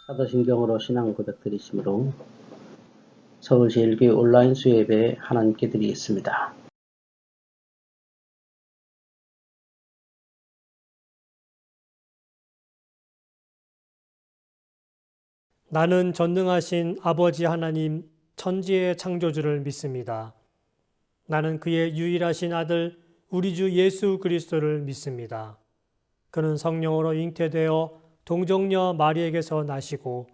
사도신경으로 신앙 고백드리심으로 서울제일교회 온라인 수요예배에 하나님께 드리겠습니다. 나는 전능하신 아버지 하나님 천지의 창조주를 믿습니다. 나는 그의 유일하신 아들 우리 주 예수 그리스도를 믿습니다. 그는 성령으로 잉태되어 동정녀 마리에게서 나시고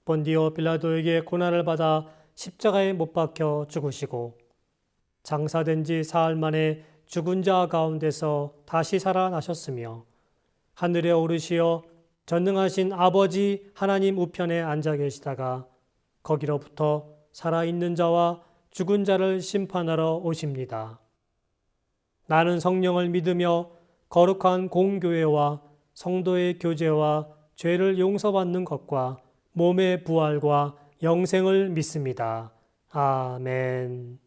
본디오 빌라도에게 고난을 받아 십자가에 못 박혀 죽으시고 장사된 지 사흘 만에 죽은 자 가운데서 다시 살아나셨으며 하늘에 오르시어 전능하신 아버지 하나님 우편에 앉아 계시다가 거기로부터 살아있는 자와 죽은 자를 심판하러 오십니다. 나는 성령을 믿으며 거룩한 공교회와 성도의 교제와 죄를 용서받는 것과 몸의 부활과 영생을 믿습니다. 아멘.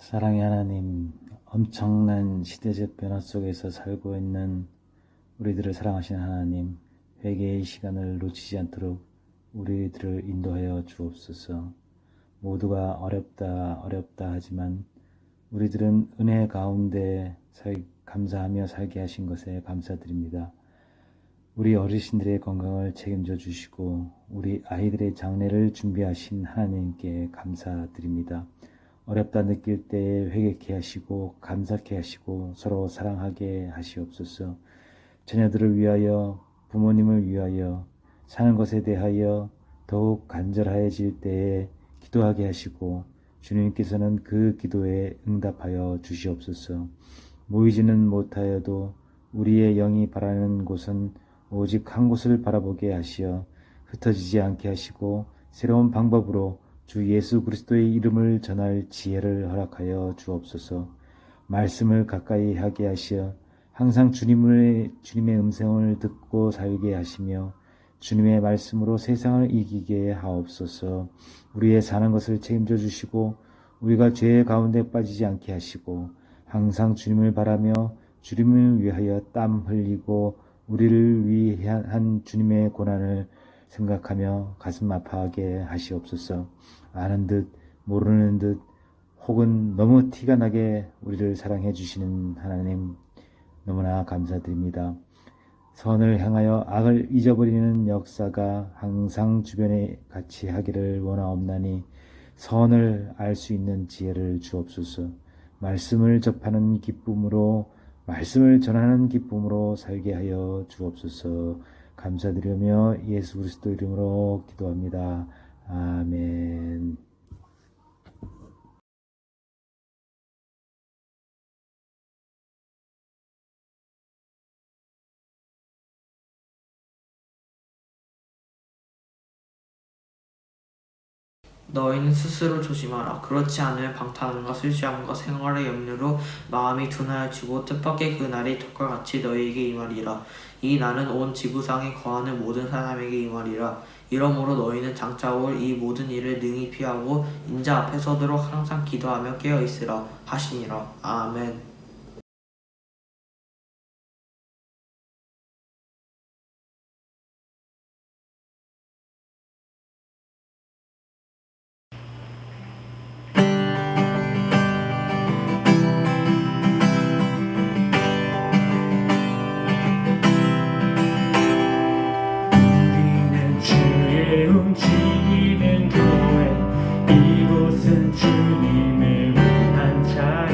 사랑의 하나님, 엄청난 시대적 변화 속에서 살고 있는 우리들을 사랑하시는 하나님, 회개의 시간을 놓치지 않도록 우리들을 인도하여 주옵소서. 모두가 어렵다 하지만 우리들은 은혜 가운데 감사하며 살게 하신 것에 감사드립니다. 우리 어르신들의 건강을 책임져 주시고 우리 아이들의 장래를 준비하신 하나님께 감사드립니다. 어렵다 느낄 때에 회개케 하시고 감사케 하시고 서로 사랑하게 하시옵소서. 자녀들을 위하여 부모님을 위하여 사는 것에 대하여 더욱 간절해질 때에 기도하게 하시고 주님께서는 그 기도에 응답하여 주시옵소서. 모이지는 못하여도 우리의 영이 바라는 곳은 오직 한 곳을 바라보게 하시어 흩어지지 않게 하시고 새로운 방법으로 주 예수 그리스도의 이름을 전할 지혜를 허락하여 주옵소서. 말씀을 가까이 하게 하시어 항상 주님의 음성을 듣고 살게 하시며 주님의 말씀으로 세상을 이기게 하옵소서. 우리의 사는 것을 책임져 주시고 우리가 죄 가운데 빠지지 않게 하시고 항상 주님을 바라며 주님을 위하여 땀 흘리고 우리를 위한 주님의 고난을 생각하며 가슴 아파하게 하시옵소서. 아는 듯 모르는 듯 혹은 너무 티가 나게 우리를 사랑해 주시는 하나님 너무나 감사드립니다. 선을 향하여 악을 잊어버리는 역사가 항상 주변에 같이 하기를 원하옵나니 선을 알 수 있는 지혜를 주옵소서. 말씀을 접하는 기쁨으로 말씀을 전하는 기쁨으로 살게 하여 주옵소서. 감사드리며 예수 그리스도 이름으로 기도합니다. 아멘. 너희는 스스로 조심하라. 그렇지 않으면 방탕함과 술 취함과 생활의 염려로 마음이 둔하여지고 뜻밖의 그 날이 덕과 같이 너희에게 임하리라. 이 날은 온 지구상에 거하는 모든 사람에게 임하리라. 이러므로 너희는 장차 올 이 모든 일을 능히 피하고 인자 앞에 서도록 항상 기도하며 깨어있으라 하시니라. 아멘. 우리는 주의 움직이는 교회, 이곳은 주님을 위한 자리.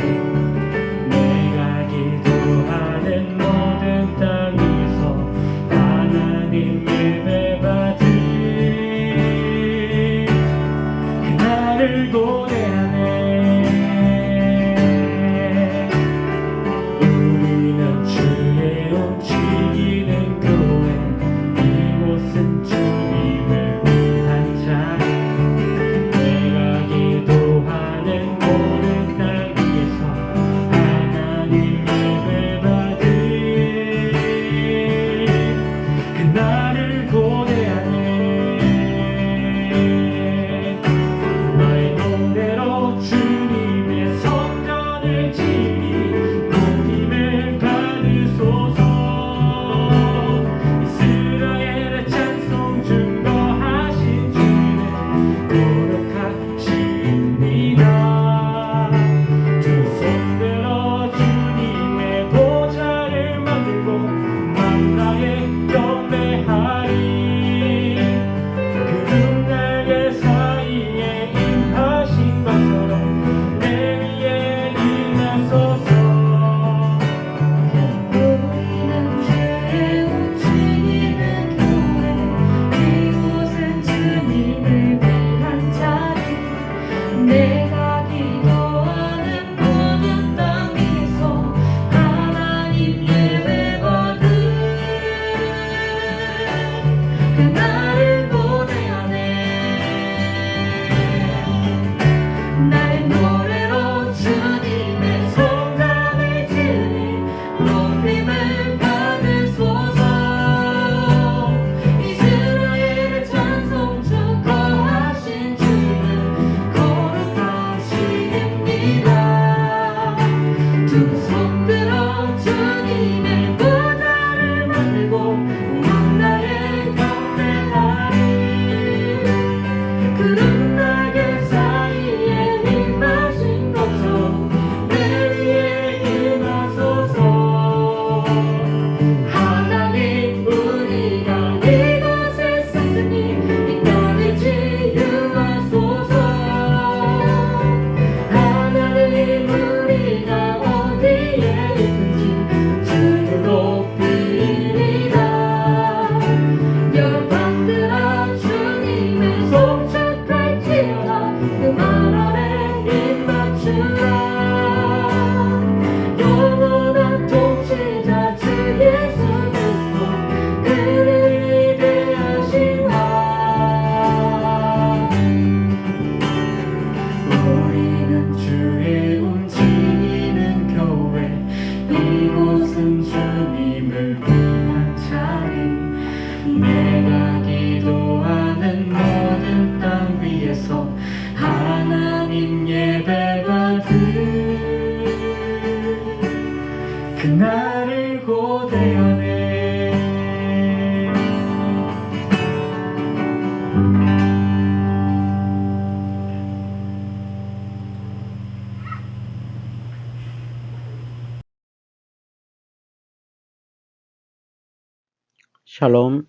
샬롬.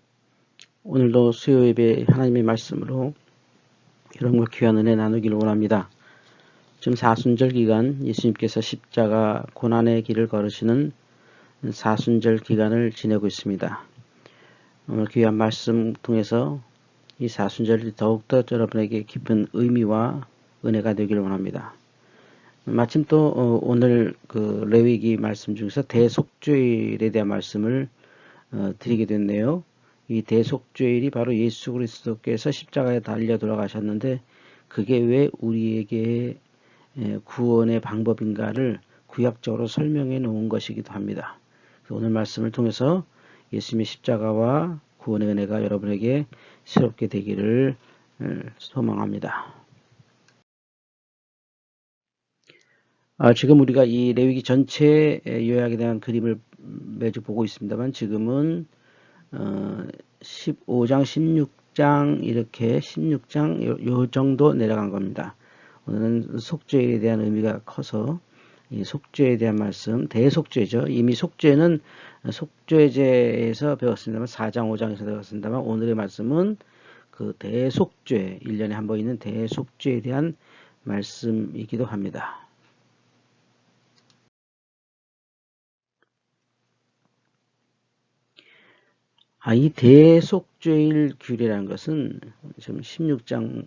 오늘도 수요 예배 하나님의 말씀으로 여러분과 귀한 은혜 나누기를 원합니다. 지금 사순절 기간 예수님께서 십자가 고난의 길을 걸으시는 사순절 기간을 지내고 있습니다. 오늘 귀한 말씀 통해서 이 사순절이 더욱더 여러분에게 깊은 의미와 은혜가 되기를 원합니다. 마침 또 오늘 그 레위기 말씀 중에서 대속죄일에 대한 말씀을 드리게 됐네요. 이 대속죄일이 바로 예수 그리스도께서 십자가에 달려 돌아가셨는데 그게 왜 우리에게 구원의 방법인가를 구약적으로 설명해 놓은 것이기도 합니다. 오늘 말씀을 통해서 예수님의 십자가와 구원의 은혜가 여러분에게 새롭게 되기를 소망합니다. 지금 우리가 이 레위기 전체 요약에 대한 그림을 매주 보고 있습니다만 지금은 15장, 16장 이렇게 16장 요 정도 내려간 겁니다. 오늘은 속죄에 대한 의미가 커서 이 속죄에 대한 말씀, 대속죄죠. 이미 속죄는 속죄제에서 배웠습니다만 4장, 5장에서 배웠습니다만 오늘의 말씀은 그 대속죄, 1년에 한 번 있는 대속죄에 대한 말씀이기도 합니다. 이 대속죄일 규례라는 것은 지금 16장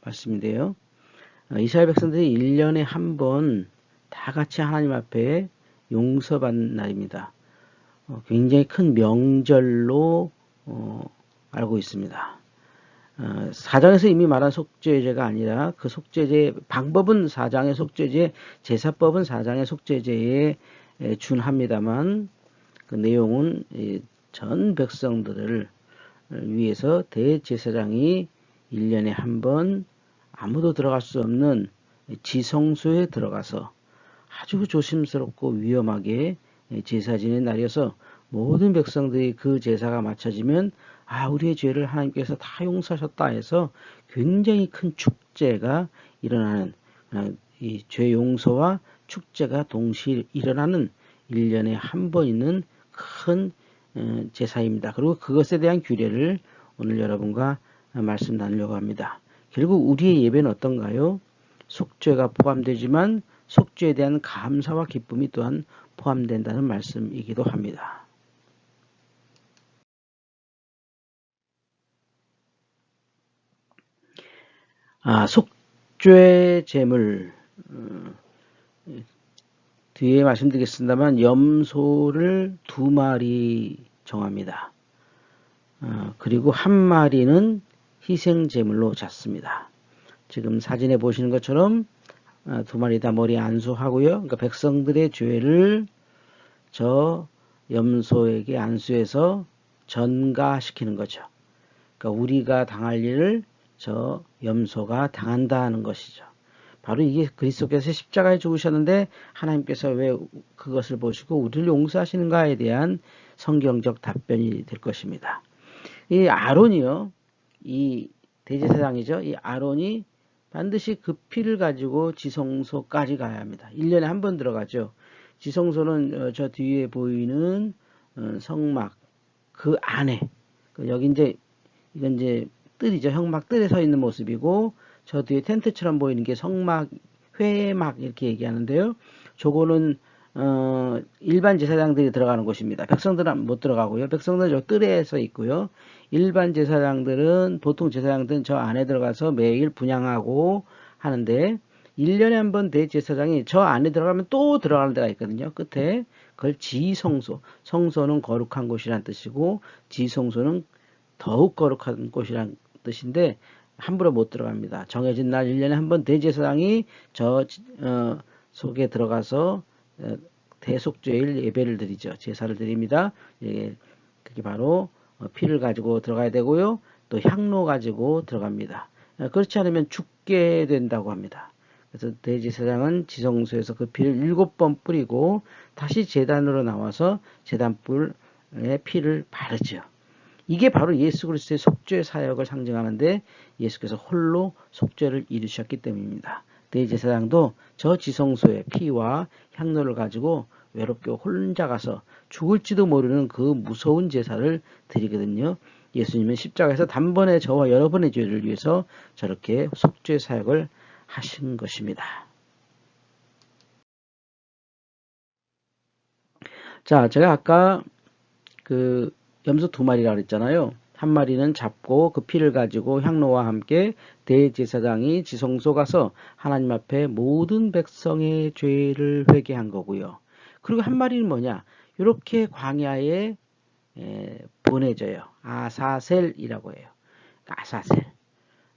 말씀인데요. 이스라엘 백성들이 1년에 한 번 다 같이 하나님 앞에 용서받는 날입니다. 굉장히 큰 명절로 알고 있습니다. 4장에서 이미 말한 속죄제가 아니라 그 속죄제 방법은 4장의 속죄제, 제사법은 4장의 속죄제에 준합니다만 그 내용은 전 백성들을 위해서 대제사장이 1년에 한 번 아무도 들어갈 수 없는 지성소에 들어가서 아주 조심스럽고 위험하게 제사 지낸 날이어서 모든 백성들이 그 제사가 마쳐지면 우리의 죄를 하나님께서 다 용서하셨다 해서 굉장히 큰 축제가 일어나는 이 죄 용서와 축제가 동시에 일어나는 1년에 한 번 있는 큰 제사입니다. 그리고 그것에 대한 규례를 오늘 여러분과 말씀 나누려고 합니다. 결국 우리의 예배는 어떤가요? 속죄가 포함되지만 속죄에 대한 감사와 기쁨이 또한 포함된다는 말씀이기도 합니다. 속죄 제물 뒤에 말씀드리겠습니다만 염소를 2마리 정합니다. 그리고 1마리는 희생 제물로 잡습니다. 지금 사진에 보시는 것처럼 2마리 다 머리 안수하고요. 그러니까 백성들의 죄를 저 염소에게 안수해서 전가시키는 거죠. 그러니까 우리가 당할 일을 저 염소가 당한다는 것이죠. 바로 이게 그리스도께서 십자가에 죽으셨는데 하나님께서 왜 그것을 보시고 우리를 용서하시는가에 대한 성경적 답변이 될 것입니다. 이 아론이요, 이 대제사장이죠. 이 아론이 반드시 그 피를 가지고 지성소까지 가야 합니다. 1년에 한 번 들어가죠. 지성소는 저 뒤에 보이는 성막 그 안에, 여기 이건 이제 뜰이죠. 형막 뜰에 서 있는 모습이고 저 뒤에 텐트처럼 보이는 게 성막, 회막 이렇게 얘기하는데요. 저거는 일반 제사장들이 들어가는 곳입니다. 백성들은 못 들어가고요. 백성들은 저 뜰에 서 있고요. 일반 제사장들은, 보통 제사장들은 저 안에 들어가서 매일 분향하고 하는데 1년에 한 번 대제사장이 저 안에 들어가면 또 들어가는 데가 있거든요. 끝에 그걸 지성소, 성소는 거룩한 곳이란 뜻이고 지성소는 더욱 거룩한 곳이란 뜻인데 함부로 못 들어갑니다. 정해진 날 1년에 한 번 대제사장이 저 속에 들어가서 대속죄일 예배를 드리죠. 제사를 드립니다. 그게 바로 피를 가지고 들어가야 되고요. 또 향로 가지고 들어갑니다. 그렇지 않으면 죽게 된다고 합니다. 그래서 대제사장은 지성소에서 그 피를 7번 뿌리고 다시 제단으로 나와서 제단불에 피를 바르죠. 이게 바로 예수 그리스도의 속죄 사역을 상징하는데 예수께서 홀로 속죄를 이루셨기 때문입니다. 대제사장도 저 지성소의 피와 향로를 가지고 외롭게 혼자 가서 죽을지도 모르는 그 무서운 제사를 드리거든요. 예수님은 십자가에서 단번에 저와 여러분의 죄를 위해서 저렇게 속죄 사역을 하신 것입니다. 자, 제가 아까 그 염소 2마리라고 그랬잖아요. 한 마리는 잡고 그 피를 가지고 향로와 함께 대제사장이 지성소 가서 하나님 앞에 모든 백성의 죄를 회개한 거고요. 그리고 한 마리는 뭐냐? 이렇게 광야에 보내져요. 아사셀이라고 해요. 아사셀.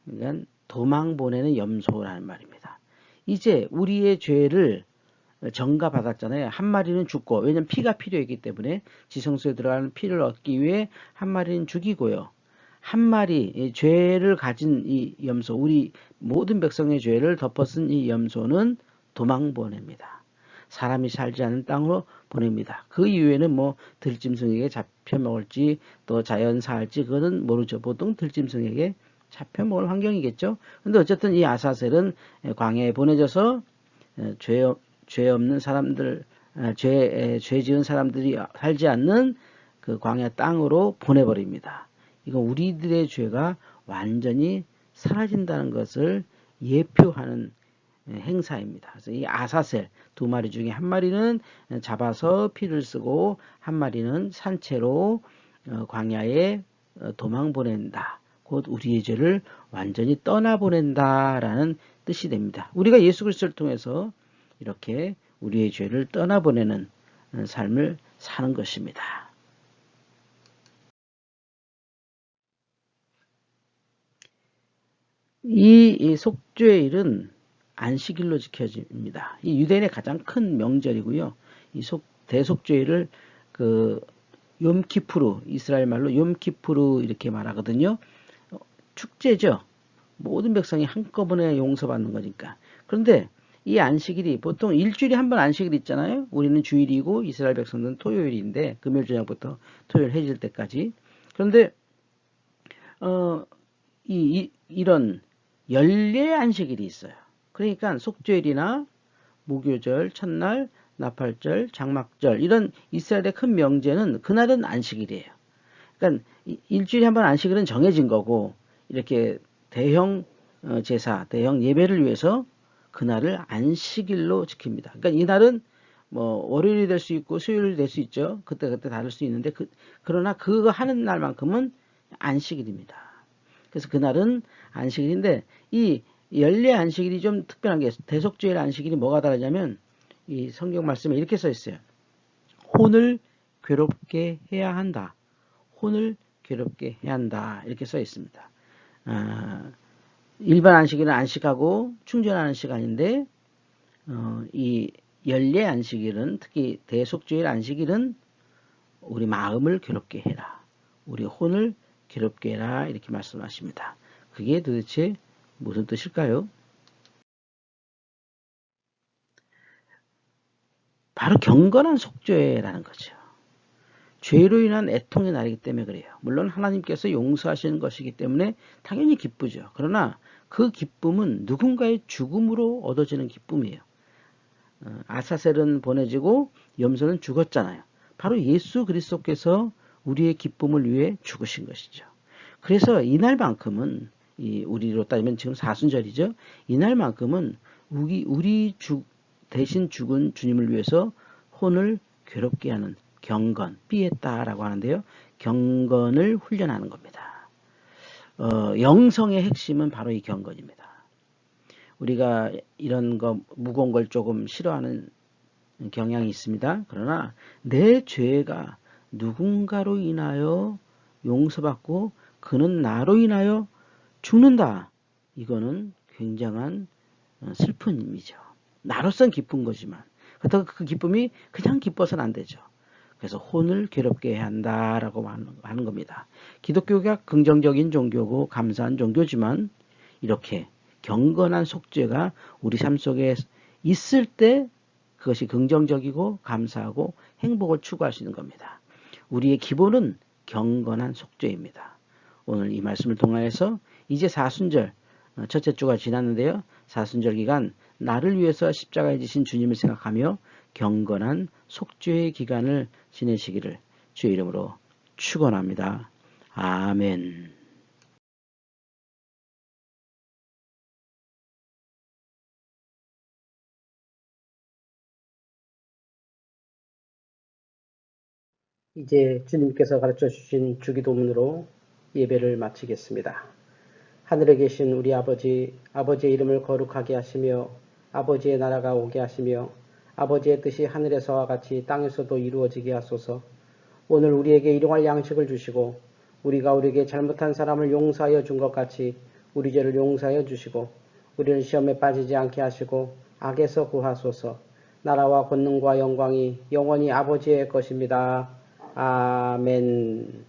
그러니까 도망 보내는 염소라는 말입니다. 이제 우리의 죄를 전가받았잖아요. 한 마리는 죽고, 왜냐면 피가 필요했기 때문에 지성소에 들어가는 피를 얻기 위해 한 마리는 죽이고요. 한 마리 죄를 가진 이 염소, 우리 모든 백성의 죄를 덮어쓴 이 염소는 도망 보냅니다. 사람이 살지 않은 땅으로 보냅니다. 그 이후에는 뭐 들짐승에게 잡혀먹을지 또 자연사할지 그거는 모르죠. 보통 들짐승에게 잡혀먹을 환경이겠죠. 근데 어쨌든 이 아사셀은 광야에 보내져서 죄 없는 사람들, 죄 지은 사람들이 살지 않는 그 광야 땅으로 보내버립니다. 이건 우리들의 죄가 완전히 사라진다는 것을 예표하는 행사입니다. 그래서 이 아사셀 2마리 중에 한 마리는 잡아서 피를 쓰고 한 마리는 산채로 광야에 도망 보낸다. 곧 우리의 죄를 완전히 떠나보낸다라는 뜻이 됩니다. 우리가 예수 그리스도를 통해서 이렇게 우리의 죄를 떠나보내는 삶을 사는 것입니다. 이 속죄일은 안식일로 지켜집니다. 이 유대인의 가장 큰 명절이고요. 이 대속죄일을 그 욤키푸르, 이스라엘 말로 욤키푸르 이렇게 말하거든요. 축제죠. 모든 백성이 한꺼번에 용서받는 거니까. 그런데 이 안식일이 보통 일주일에 한 번 안식일 있잖아요. 우리는 주일이고 이스라엘 백성들은 토요일인데 금요일 저녁부터 토요일 해질 때까지. 그런데 이런 연례 안식일이 있어요. 그러니까 속죄일이나 무교절, 첫날, 나팔절, 장막절 이런 이스라엘의 큰 명제는 그날은 안식일이에요. 그러니까 일주일에 한 번 안식일은 정해진 거고 이렇게 대형 제사, 대형 예배를 위해서 그날을 안식일로 지킵니다. 그러니까 이날은 뭐 월요일이 될 수 있고 수요일이 될 수 있죠. 그때 다를 수 있는데 그러나 그거 하는 날만큼은 안식일입니다. 그래서 그날은 안식일인데 이 연례 안식일이 좀 특별한 게 대속죄일 안식일이 뭐가 다르냐면 이 성경 말씀에 이렇게 써 있어요. 혼을 괴롭게 해야 한다. 혼을 괴롭게 해야 한다. 이렇게 써 있습니다. 일반 안식일은 안식하고 충전하는 시간인데 이 연례 안식일은 특히 대속죄일 안식일은 우리 마음을 괴롭게 해라. 우리 혼을 괴롭게 해라. 이렇게 말씀하십니다. 그게 도대체 무슨 뜻일까요? 바로 경건한 속죄라는 거죠. 죄로 인한 애통의 날이기 때문에 그래요. 물론 하나님께서 용서하시는 것이기 때문에 당연히 기쁘죠. 그러나 그 기쁨은 누군가의 죽음으로 얻어지는 기쁨이에요. 아사셀은 보내지고 염소는 죽었잖아요. 바로 예수 그리스도께서 우리의 기쁨을 위해 죽으신 것이죠. 그래서 이날만큼은 우리로 따지면 지금 사순절이죠. 이날만큼은 우리 대신 죽은 주님을 위해서 혼을 괴롭게 하는 경건, 삐에따라고 하는데요. 경건을 훈련하는 겁니다. 영성의 핵심은 바로 이 경건입니다. 우리가 이런 거 무거운 걸 조금 싫어하는 경향이 있습니다. 그러나 내 죄가 누군가로 인하여 용서받고 그는 나로 인하여 죽는다. 이거는 굉장한 슬픈 일이죠. 나로선 기쁜 거지만 그렇다고 그 기쁨이 그냥 기뻐서는 안 되죠. 그래서 혼을 괴롭게 해야 한다라고 하는 겁니다. 기독교가 긍정적인 종교고 감사한 종교지만 이렇게 경건한 속죄가 우리 삶 속에 있을 때 그것이 긍정적이고 감사하고 행복을 추구할 수 있는 겁니다. 우리의 기본은 경건한 속죄입니다. 오늘 이 말씀을 통하여서 이제 사순절 첫째 주가 지났는데요. 사순절 기간 나를 위해서 십자가에 지신 주님을 생각하며 경건한 속죄의 기간을 지내시기를 주의 이름으로 축원합니다. 아멘. 이제 주님께서 가르쳐 주신 주기도문으로 예배를 마치겠습니다. 하늘에 계신 우리 아버지, 아버지의 이름을 거룩하게 하시며 아버지의 나라가 오게 하시며 아버지의 뜻이 하늘에서와 같이 땅에서도 이루어지게 하소서. 오늘 우리에게 일용할 양식을 주시고 우리가 우리에게 잘못한 사람을 용서하여 준 것 같이 우리 죄를 용서하여 주시고 우리를 시험에 빠지지 않게 하시고 악에서 구하소서. 나라와 권능과 영광이 영원히 아버지의 것입니다. 아멘.